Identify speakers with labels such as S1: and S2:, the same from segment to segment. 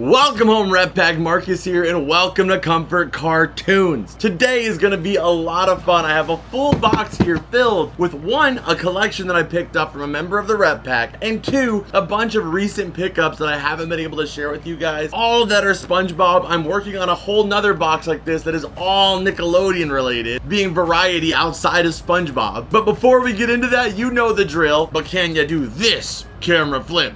S1: Welcome home, Red Pack. Marcus here, and welcome to Comfort Cartoons. Today is going to be a lot of fun. I have a full box here filled with one, a collection that I picked up from a member of the Red Pack, and two, a bunch of recent pickups that I haven't been able to share with you guys, all that are SpongeBob. I'm working on a whole nother box like this that is all Nickelodeon related, being variety outside of SpongeBob. But before we get into that, you know the drill, but can you do this camera flip?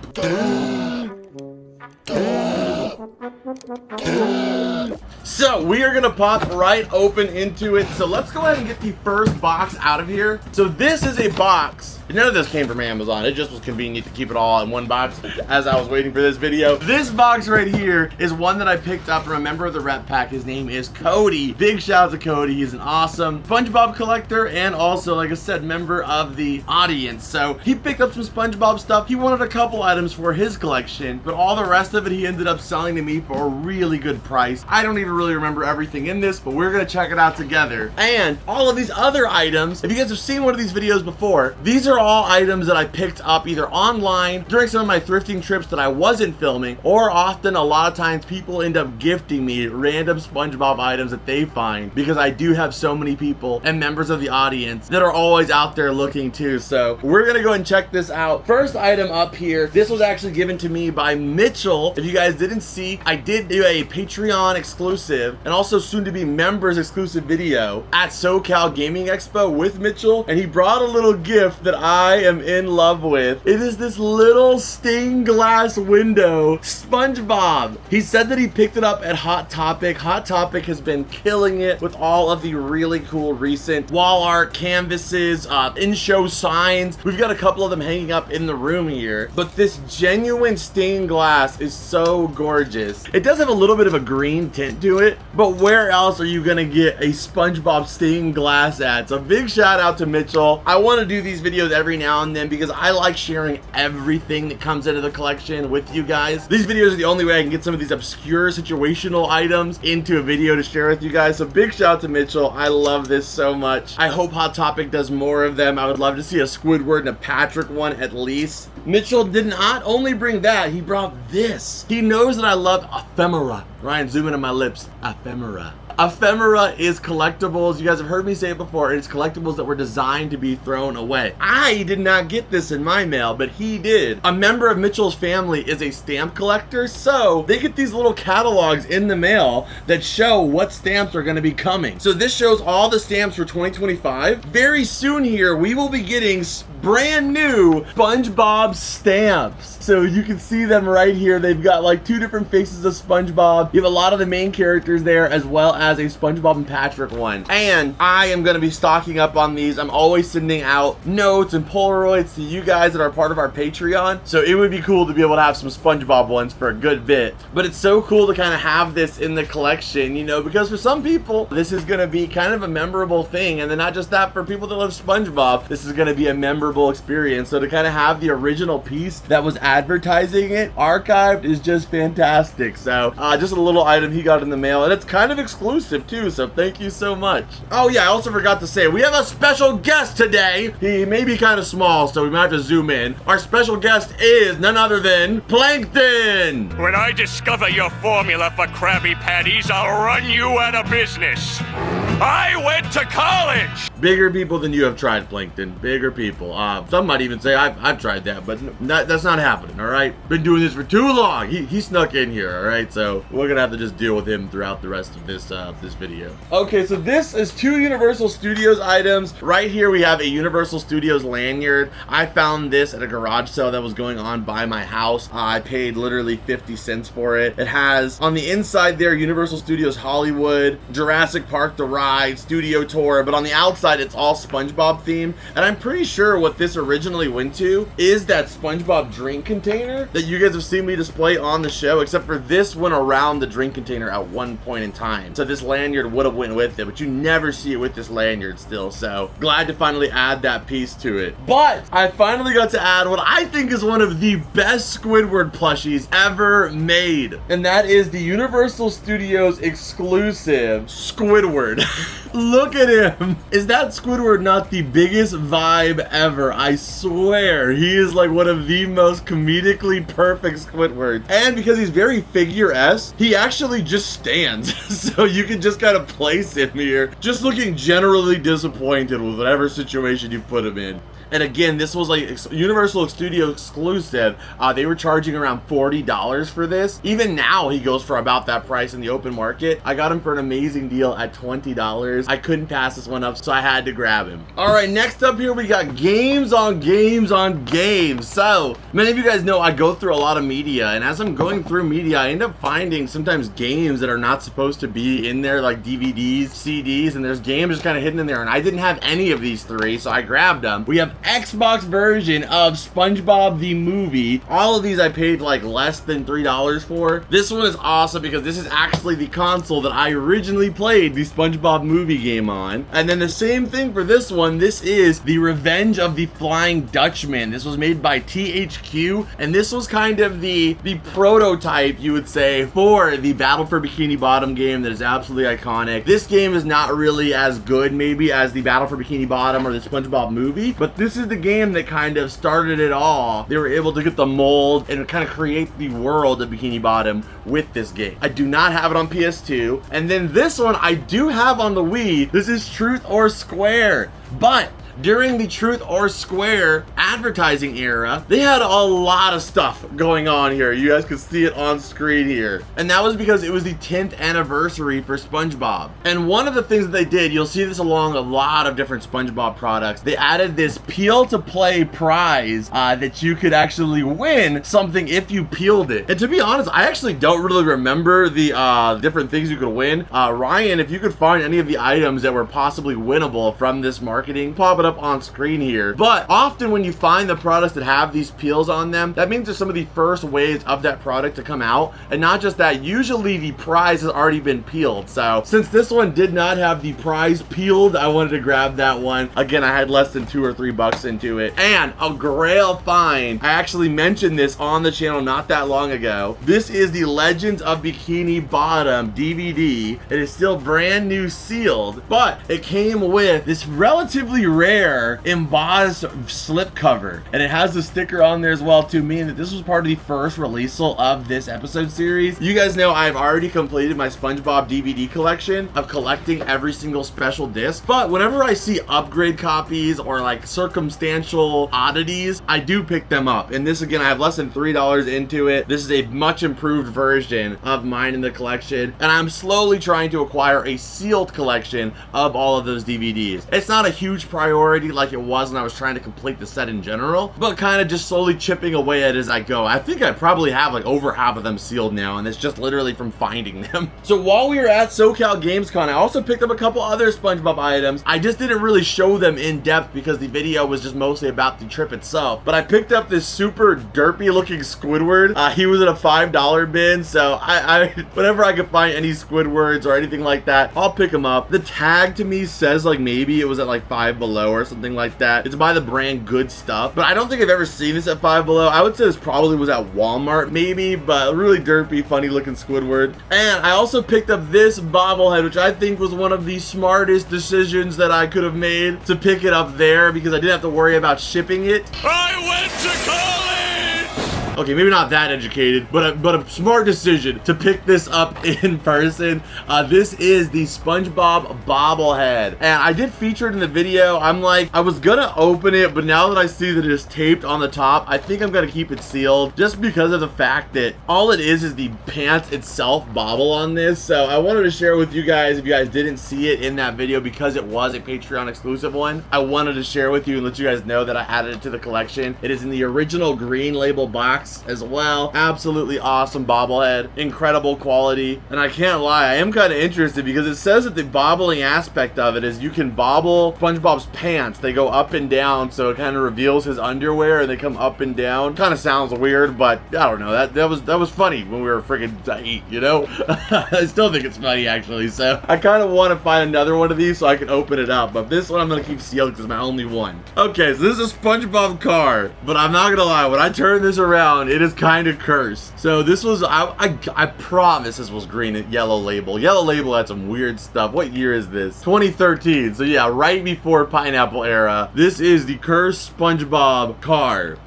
S1: So we are gonna pop right open into it. So let's go ahead and get the first box out of here. So this is a box. None of this came from Amazon. It just was convenient to keep it all in one box as I was waiting for this video. This box right here is one that I picked up from a member of the Red Pack. His name is Cody. Big shout out to Cody. He's an awesome SpongeBob collector and also, like I said, member of the audience. So he picked up some SpongeBob stuff. He wanted a couple items for his collection, but all the rest of it he ended up selling to me for a really good price. I don't even really remember everything in this, but we're gonna check it out together. And all of these other items, if you guys have seen one of these videos before, these are all items that I picked up either online during some of my thrifting trips that I wasn't filming, or often a lot of times people end up gifting me random SpongeBob items that they find, because I do have so many people and members of the audience that are always out there looking too. So we're gonna go ahead and check this out. First item up here, this was actually given to me by Mitchell. If you guys didn't see, I did do a Patreon exclusive and also soon to be members exclusive video at SoCal Gaming Expo with Mitchell, and he brought a little gift that I am in love with. It is this little stained glass window SpongeBob. He said that he picked it up at Hot Topic. Hot Topic has been killing it with all of the really cool recent wall art, canvases, in-show signs. We've got a couple of them hanging up in the room here, but this genuine stained glass is so gorgeous. It does have a little bit of a green tint to it, but where else are you gonna get a SpongeBob stained glass at? So big shout out to Mitchell. I want to do these videos every now and then because I like sharing everything that comes into the collection with you guys. These videos are the only way I can get some of these obscure situational items into a video to share with you guys. So big shout out to Mitchell. I love this so much. I hope Hot Topic does more of them. I would love to see a Squidward and a Patrick one at least. Mitchell did not only bring that, he brought this. He knows that I love ephemera. Ryan, zoom in on my lips. Ephemera. Ephemera is collectibles. You guys have heard me say it before. It's collectibles that were designed to be thrown away. I did not get this in my mail, but he did. A member of Mitchell's family is a stamp collector, so they get these little catalogs in the mail that show what stamps are going to be coming. So this shows all the stamps for 2025. Very soon here, we will be getting brand new SpongeBob stamps. So you can see them right here. They've got like two different faces of SpongeBob. You have a lot of the main characters there, as well as a SpongeBob and Patrick one. And I am going to be stocking up on these. I'm always sending out notes and Polaroids to you guys that are part of our Patreon. So it would be cool to be able to have some SpongeBob ones for a good bit. But it's so cool to kind of have this in the collection, you know, because for some people, this is going to be kind of a memorable thing. And then not just that, for people that love SpongeBob, this is going to be a memorable experience. So to kind of have the original piece that was advertising it archived is just fantastic. So just a little item he got in the mail, and it's kind of exclusive too, so thank you so much. Oh yeah, I also forgot to say, we have a special guest today. He may be kind of small, so we might have to zoom in. Our special guest is none other than Plankton.
S2: When I discover your formula for Krabby Patties, I'll run you out of business. I went to college.
S1: Bigger people than you have tried, Plankton. Bigger people. Some might even say I've tried that, but that's not happening, all right? Been doing this for too long. He snuck in here, all right? So we're gonna have to just deal with him throughout the rest of this video. Okay, so this is two Universal Studios items. Right here we have a Universal Studios lanyard. I found this at a garage sale that was going on by my house. I paid literally 50 cents for it. It has on the inside there Universal Studios Hollywood, Jurassic Park The Ride, Studio Tour, but on the outside it's all SpongeBob themed. And I'm pretty sure what this originally went to is that SpongeBob drink container that you guys have seen me display on the show, except for this went around the drink container at one point in time. So this lanyard would have went with it, but you never see it with this lanyard still. So glad to finally add that piece to it. But I finally got to add what I think is one of the best Squidward plushies ever made. And that is the Universal Studios exclusive Squidward. Look at him. Is that that Squidward not the biggest vibe ever? I swear, he is like one of the most comedically perfect Squidwards. And because he's very figure-esque, he actually just stands. So you can just kind of place him here, just looking generally disappointed with whatever situation you put him in. And again, this was like Universal Studio exclusive. They were charging around $40 for this. Even now, he goes for about that price in the open market. I got him for an amazing deal at $20. I couldn't pass this one up, so I had to grab him. All right, next up here, we got games on games on games. So many of you guys know I go through a lot of media, and as I'm going through media, I end up finding sometimes games that are not supposed to be in there, like DVDs, CDs, and there's games just kind of hidden in there, and I didn't have any of these three, so I grabbed them. We have Xbox version of SpongeBob the movie. All of these I paid like less than $3 for. This one is awesome because this is actually the console that I originally played the SpongeBob movie game on. And then the same thing for this one. This is the Revenge of the Flying Dutchman. This was made by THQ, and this was kind of the prototype, you would say, for the Battle for Bikini Bottom game that is absolutely iconic. This game is not really as good maybe as the Battle for Bikini Bottom or the SpongeBob movie, but this is the game that kind of started it all. They were able to get the mold and kind of create the world of Bikini Bottom with this game. I do not have it on PS2. And then this one I do have on the Wii. This is Truth or Square. But during the Truth or Square advertising era, they had a lot of stuff going on here. You guys can see it on screen here. And that was because it was the 10th anniversary for SpongeBob. And one of the things that they did, you'll see this along a lot of different SpongeBob products, they added this peel to play prize that you could actually win something if you peeled it. And to be honest, I actually don't really remember the different things you could win. Ryan, if you could find any of the items that were possibly winnable from this marketing, pop it up on screen here. But often when you find the products that have these peels on them, that means they're some of the first waves of that product to come out. And not just that, usually the prize has already been peeled. So since this one did not have the prize peeled, I wanted to grab that one. Again, I had less than $2 or $3 into it. And a grail find. I actually mentioned this on the channel not that long ago. This is the Legends of Bikini Bottom DVD. It is still brand new sealed, but it came with this relatively rare embossed slip cover, and it has the sticker on there as well too, meaning that this was part of the first release of this episode series. You guys know I've already completed my SpongeBob DVD collection of collecting every single special disc, but whenever I see upgrade copies or like circumstantial oddities, I do pick them up. And this, again, I have less than $3 into it. This is a much improved version of mine in the collection, and I'm slowly trying to acquire a sealed collection of all of those DVDs. It's not a huge priority like it was when I was trying to complete the set in general, but kind of just slowly chipping away at it as I go. I think I probably have like over half of them sealed now, and it's just literally from finding them. So while we were at SoCal Gamescom, I also picked up a couple other SpongeBob items. I just didn't really show them in depth because the video was just mostly about the trip itself. But I picked up this super derpy looking Squidward. He was at a $5 bin, so I whenever I could find any Squidwards or anything like that, I'll pick them up. The tag to me says like maybe it was at like Five Below or something like that. It's by the brand Good Stuff, but I don't think I've ever seen this at Five Below. I would say this probably was at Walmart maybe, but really derpy, funny looking Squidward. And I also picked up this bobblehead, which I think was one of the smartest decisions that I could have made to pick it up there, because I didn't have to worry about shipping it.
S2: I went to college!
S1: Okay, maybe not that educated, but a smart decision to pick this up in person. This is the SpongeBob bobblehead, and I did feature it in the video. I'm like, I was gonna open it, but now that I see that it is taped on the top, I think I'm gonna keep it sealed, just because of the fact that all it is the pants itself bobble on this. So I wanted to share with you guys, if you guys didn't see it in that video, because it was a Patreon exclusive one, I wanted to share with you and let you guys know that I added it to the collection. It is in the original green label box as well. Absolutely awesome bobblehead, incredible quality, and I can't lie, I am kind of interested because it says that the bobbling aspect of it is you can bobble SpongeBob's pants. They go up and down, so it kind of reveals his underwear and they come up and down. Kind of sounds weird, but I don't know, that was funny when we were freaking 8, you know. I still think it's funny actually, so I kind of want to find another one of these so I can open it up, but this one I'm gonna keep sealed because it's my only one. Okay, so this is a SpongeBob car, but I'm not gonna lie, when I turn this around, down, it is kind of cursed. So this was, I promise this was green and yellow label. Yellow label had some weird stuff. What year is this? 2013. So yeah, right before Pineapple era. This is the cursed SpongeBob car.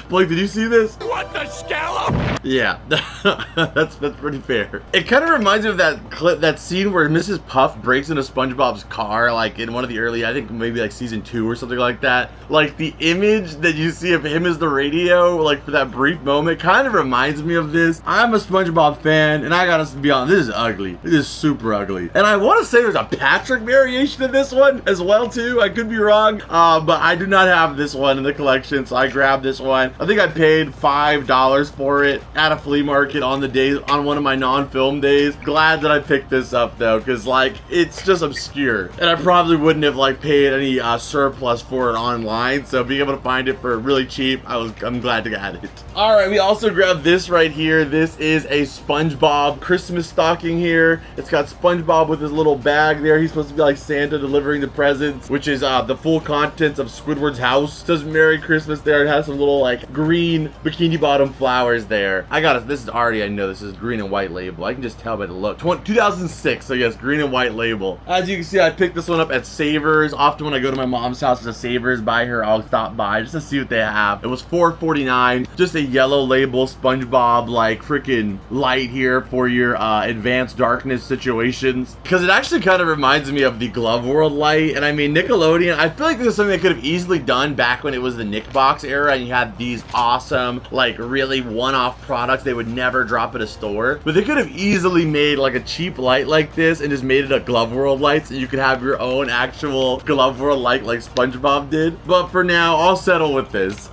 S1: Blake, did you see this?
S2: What the scallop?
S1: Yeah, that's pretty fair. It kind of reminds me of that clip, that scene where Mrs. Puff breaks into SpongeBob's car, like in one of the early, I think maybe like season 2 or something like that. Like the image that you see of him as the radio, like for that brief moment, kind of reminds me of this. I'm a SpongeBob fan, and I gotta be honest, this is ugly. This is super ugly. And I want to say there's a Patrick variation of this one as well too. I could be wrong, but I do not have this one in the collection, so I grabbed this one. I think I paid $5 for it at a flea market on one of my non-film days. Glad that I picked this up though, because like it's just obscure, and I probably wouldn't have like paid any surplus for it online. So being able to find it for really cheap, I'm glad to get it. All right, we also grabbed this right here. This is a SpongeBob Christmas stocking here. It's got SpongeBob with his little bag there. He's supposed to be like Santa delivering the presents, which is the full contents of Squidward's house. It says Merry Christmas there. It has some little like green Bikini Bottom flowers there. This is already, I know this is green and white label. I can just tell by the look. 2006, so yes, green and white label. As you can see, I picked this one up at Savers. Often when I go to my mom's house to Savers, buy her, I'll stop by just to see what they have. It was $4.49, just a yellow label SpongeBob, like freaking light here for your advanced darkness situations. Because it actually kind of reminds me of the Glove World light. And I mean, Nickelodeon, I feel like this is something they could have easily done back when it was the Nick Box era and you had these awesome, like really one-off products they would never drop at a store. But they could have easily made like a cheap light like this and just made it a Glove World light so you could have your own actual Glove World light like SpongeBob did. But for now, I'll settle with this.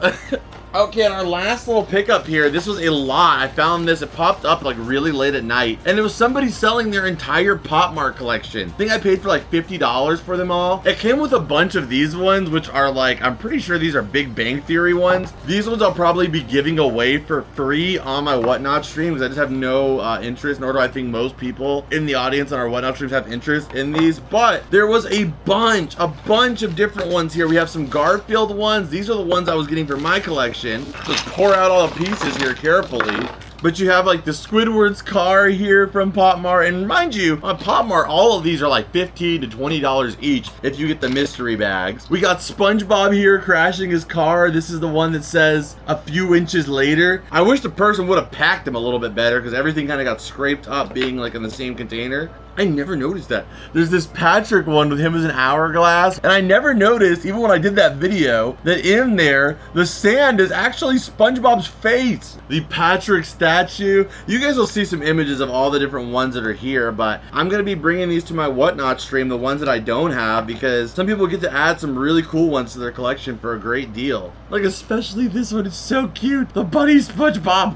S1: Okay, and our last little pickup here, this was a lot. I found this, it popped up like really late at night, and it was somebody selling their entire PopMart collection. I think I paid for like $50 for them all. It came with a bunch of these ones, which are like, I'm pretty sure these are Big Bang Theory ones. These ones I'll probably be giving away for free on my Whatnot stream, because I just have no interest, nor do I think most people in the audience on our Whatnot streams have interest in these. But there was a bunch of different ones here. We have some Garfield ones. These are the ones I was getting for my collection. Just pour out all the pieces here carefully. But you have like the Squidward's car here from PopMart, and mind you, on PopMart, all of these are like $15 to $20 each if you get the mystery bags. We got SpongeBob here crashing his car. This is the one that says a few inches later. I wish the person would have packed him a little bit better because everything kind of got scraped up being like in the same container. I never noticed that. There's this Patrick one with him as an hourglass, and I never noticed, even when I did that video, that in there, the sand is actually SpongeBob's face. The Patrick statue. You guys will see some images of all the different ones that are here, but I'm gonna be bringing these to my Whatnot stream, the ones that I don't have, because some people get to add some really cool ones to their collection for a great deal. Like especially this one, it's so cute. The bunny SpongeBob.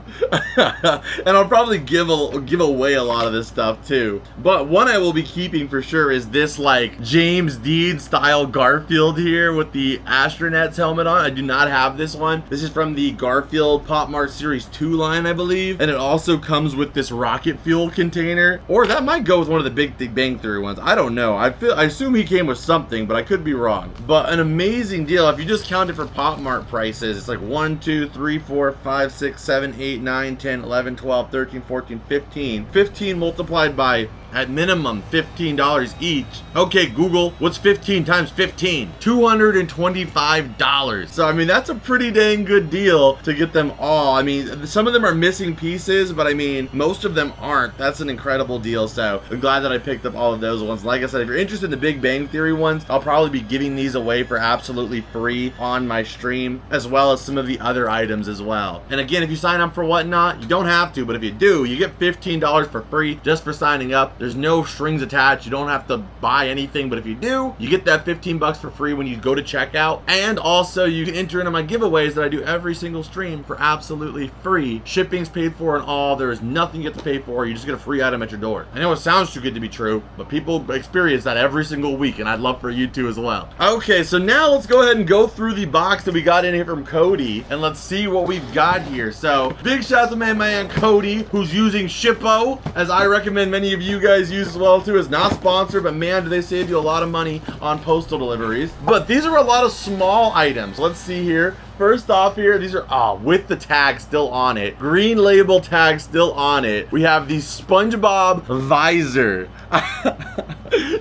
S1: And I'll probably give away a lot of this stuff too. But one I will be keeping for sure is this like James Dean style Garfield here with the Astronauts helmet on. I do not have this one. This is from the Garfield PopMart Series 2 line, I believe. And it also comes with this rocket fuel container. Or that might go with one of the Big Bang Theory ones. I don't know. I assume he came with something, but I could be wrong. But an amazing deal. If you just count it for PopMart prices, it's like 1, 2, 3, 4, 5, 6, 7, 8, 9, 10, 11, 12, 13, 14, 15. 15 multiplied by, at minimum, $15 each. Okay, Google, what's 15 times 15? $225. So, I mean, that's a pretty dang good deal to get them all. I mean, some of them are missing pieces, but I mean, most of them aren't. That's an incredible deal. So, I'm glad that I picked up all of those ones. Like I said, if you're interested in the Big Bang Theory ones, I'll probably be giving these away for absolutely free on my stream, as well as some of the other items as well. And again, if you sign up for Whatnot, you don't have to, but if you do, you get $15 for free just for signing up. There's no strings attached. You don't have to buy anything, but if you do, you get that 15 bucks for free when you go to checkout. And also you can enter into my giveaways that I do every single stream for absolutely free. Shipping's paid for and all. There is nothing you have to pay for. You just get a free item at your door. I know it sounds too good to be true, but people experience that every single week, and I'd love for you to as well. Okay, so now let's go ahead and go through the box that we got in here from Cody, and let's see what we've got here. So big shout out to my man Cody, who's using Shippo, as I recommend many of you guys guys use as well too. It's not sponsored, but man, do they save you a lot of money on postal deliveries. But these are a lot of small items. Let's see here. First off here, these are with the tag still on it. Green label tag still on it. We have the SpongeBob visor.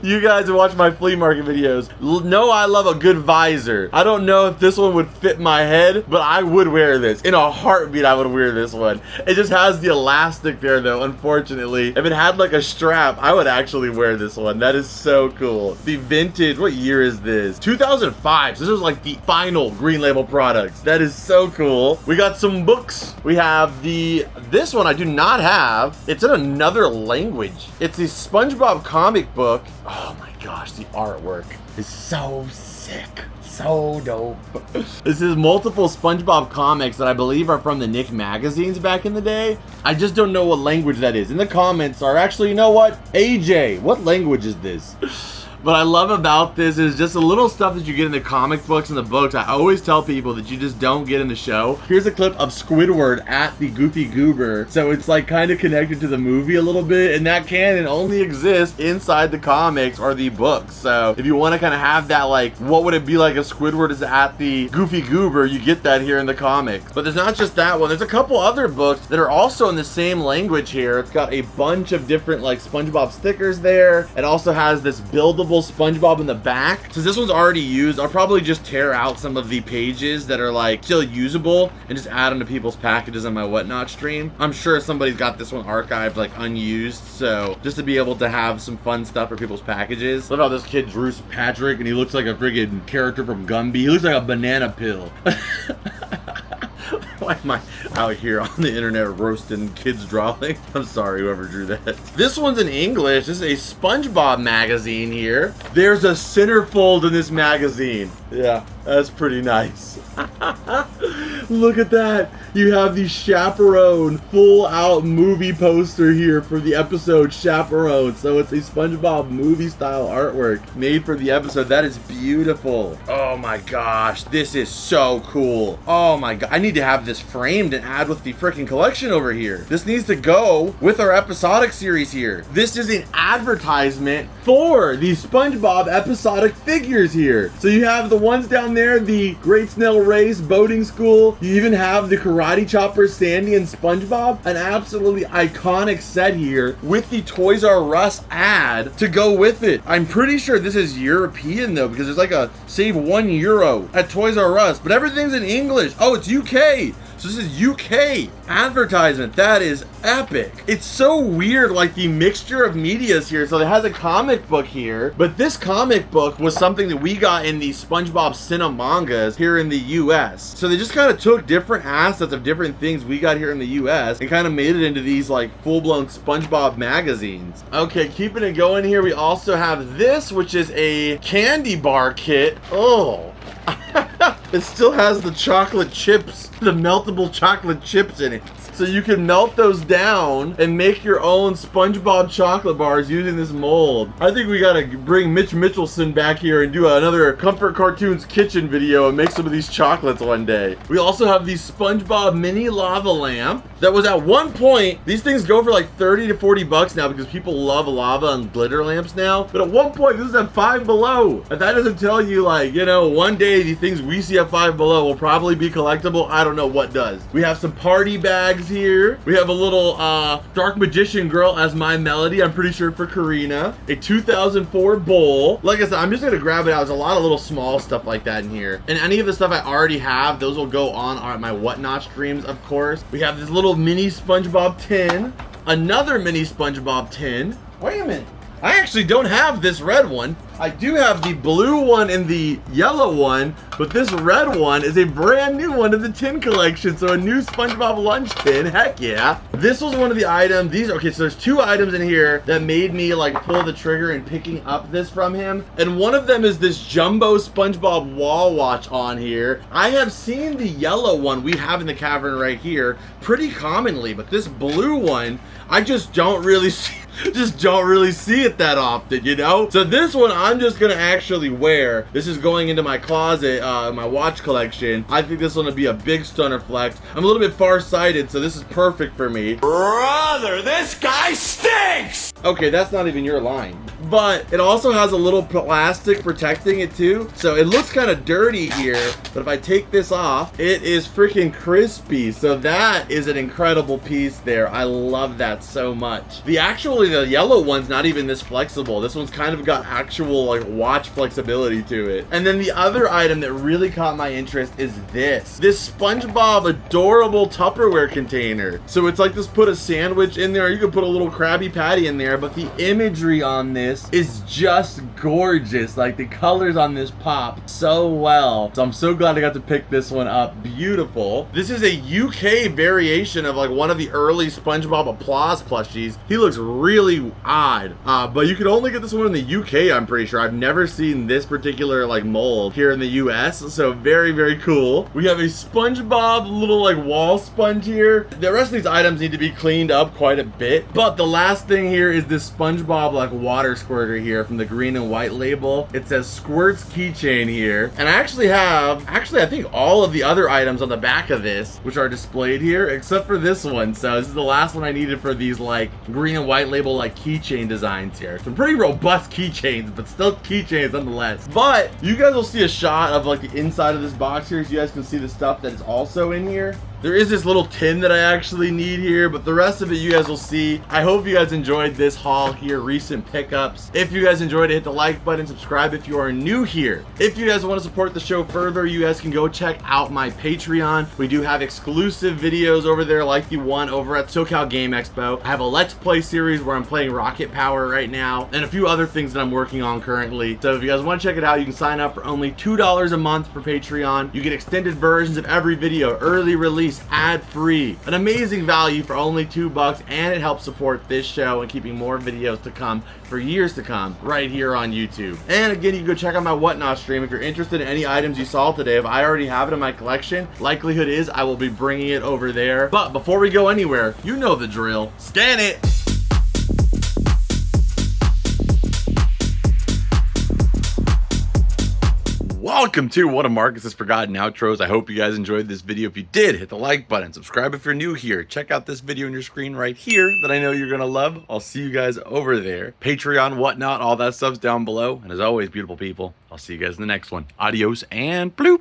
S1: You guys who watch my flea market videos know I love a good visor. I don't know if this one would fit my head, but I would wear this. In a heartbeat, I would wear this one. It just has the elastic there though, unfortunately. If it had like a strap, I would actually wear this one. That is so cool. The vintage, what year is this? 2005, so this was like the final green label products. That is so cool. We got some books. We have this one I do not have. It's in another language. It's the SpongeBob comic book. Oh my gosh, the artwork is so sick. So dope. This is multiple SpongeBob comics that I believe are from the Nick magazines back in the day. I just don't know what language that is. In the comments are actually, you know what? AJ, what language is this? What I love about this is just the little stuff that you get in the comic books and the books. I always tell people that you just don't get in the show. Here's a clip of Squidward at the Goofy Goober. So it's like kind of connected to the movie a little bit, and that canon only exists inside the comics or the books. So if you want to kind of have that, like, what would it be like if Squidward is at the Goofy Goober, you get that here in the comics. But there's not just that one. There's a couple other books that are also in the same language here. It's got a bunch of different like SpongeBob stickers there. It also has this buildable SpongeBob in the back. Since this one's already used, I'll probably just tear out some of the pages that are like still usable and just add them to people's packages on my Whatnot stream. I'm sure somebody's got this one archived like unused, so just to be able to have some fun stuff for people's packages. Look how this kid drew Patrick and he looks like a friggin' character from Gumby. He looks like a banana pill. Why am I out here on the internet roasting kids drawing? I'm sorry, whoever drew that. This one's in English. This is a SpongeBob magazine here. There's a centerfold in this magazine. Yeah, that's pretty nice. Look at that. You have the Chaperone full out movie poster here for the episode Chaperone. So it's a SpongeBob movie style artwork made for the episode. That is beautiful. Oh my gosh, this is so cool. Oh my god, I need to have this framed and add with the freaking collection over here. This needs to go with our episodic series here. This is an advertisement for the SpongeBob episodic figures here. So you have the ones down there, the Great Snail Race boating school. You even have the Karate Chopper Sandy and SpongeBob. An absolutely iconic set here with the Toys R Us ad to go with it. I'm pretty sure this is European though, because there's like a save €1 at Toys R Us, but everything's in English. Oh, it's UK. So this is UK advertisement. That is epic. It's so weird, like the mixture of medias here. So it has a comic book here, but this comic book was something that we got in the SpongeBob Cinemangas here in the US. So they just kind of took different assets of different things we got here in the US and kind of made it into these like full-blown SpongeBob magazines. Okay, keeping it going here, we also have this, which is a candy bar kit. Oh. It still has the chocolate chips, the meltable chocolate chips in it. So you can melt those down and make your own SpongeBob chocolate bars using this mold. I think we gotta bring Mitch Mitchelson back here and do another Comfort Cartoons kitchen video and make some of these chocolates one day. We also have the SpongeBob mini lava lamp that was at one point, these things go for like 30 to 40 bucks now because people love lava and glitter lamps now. But at one point, this is at Five Below. If that doesn't tell you, like, you know, one day the things we see at Five Below will probably be collectible, I don't know what does. We have some party bags here. We have a little Dark Magician Girl as My Melody, I'm pretty sure for Karina. A 2004 bowl. Like I said, I'm just gonna grab it out. There's a lot of little small stuff like that in here. And any of the stuff I already have, those will go on my Whatnot streams, of course. We have this little mini SpongeBob tin. Another mini SpongeBob tin. Wait a minute. I actually don't have this red one. I do have the blue one and the yellow one, but this red one is a brand new one in the tin collection. So a new SpongeBob lunch tin, heck yeah. This was one of the items, okay, so there's two items in here that made me like pull the trigger in picking up this from him. And one of them is this jumbo SpongeBob wall watch on here. I have seen the yellow one we have in the cavern right here pretty commonly, but this blue one, I just don't really see it that often, you know? So this one I'm just gonna actually wear. This is going into my closet, my watch collection. I think this one will be a big stunner flex. I'm a little bit farsighted, so this is perfect for me.
S2: Brother, this guy stinks!
S1: Okay, that's not even your line. But it also has a little plastic protecting it too. So it looks kind of dirty here, but if I take this off, it is freaking crispy. So that is an incredible piece there. I love that so much. The yellow one's not even this flexible. This one's kind of got actual like watch flexibility to it. And then the other item that really caught my interest is this SpongeBob adorable Tupperware container. So it's like this, put a sandwich in there, or you could put a little Krabby Patty in there, but the imagery on this is just gorgeous. Like the colors on this pop so well. So I'm so glad I got to pick this one up. Beautiful. This is a UK variation of like one of the early SpongeBob Applause plushies. He looks really odd, but you could only get this one in the UK, I'm pretty sure. I've never seen this particular like mold here in the US, so very, very cool. We have a SpongeBob little like wall sponge here. The rest of these items need to be cleaned up quite a bit, but the last thing here is this SpongeBob like water squirter here from the green and white label. It says Squirts keychain here, and I actually I think all of the other items on the back of this, which are displayed here, except for this one. So this is the last one I needed for these like green and white label like keychain designs here. Some pretty robust keychains, but still keychains nonetheless. But you guys will see a shot of like the inside of this box here, so you guys can see the stuff that is also in here. There is this little tin that I actually need here, but the rest of it you guys will see. I hope you guys enjoyed this haul here, recent pickups. If you guys enjoyed it, hit the like button, subscribe if you are new here. If you guys want to support the show further, you guys can go check out my Patreon. We do have exclusive videos over there, like the one over at SoCal Game Expo. I have a Let's Play series where I'm playing Rocket Power right now, and a few other things that I'm working on currently. So if you guys want to check it out, you can sign up for only $2 a month for Patreon. You get extended versions of every video, early release, ad-free, an amazing value for only $2, and it helps support this show and keeping more videos to come for years to come right here on YouTube. And again, you can go check out my Whatnot stream if you're interested in any items you saw today. If I already have it in my collection, likelihood is I will be bringing it over there. But before we go anywhere, you know the drill. Scan it! Welcome to one of Marcus's Forgotten Outros. I hope you guys enjoyed this video. If you did, hit the like button, subscribe if you're new here. Check out this video on your screen right here that I know you're gonna love. I'll see you guys over there. Patreon, whatnot, all that stuff's down below. And as always, beautiful people, I'll see you guys in the next one. Adios and bloop.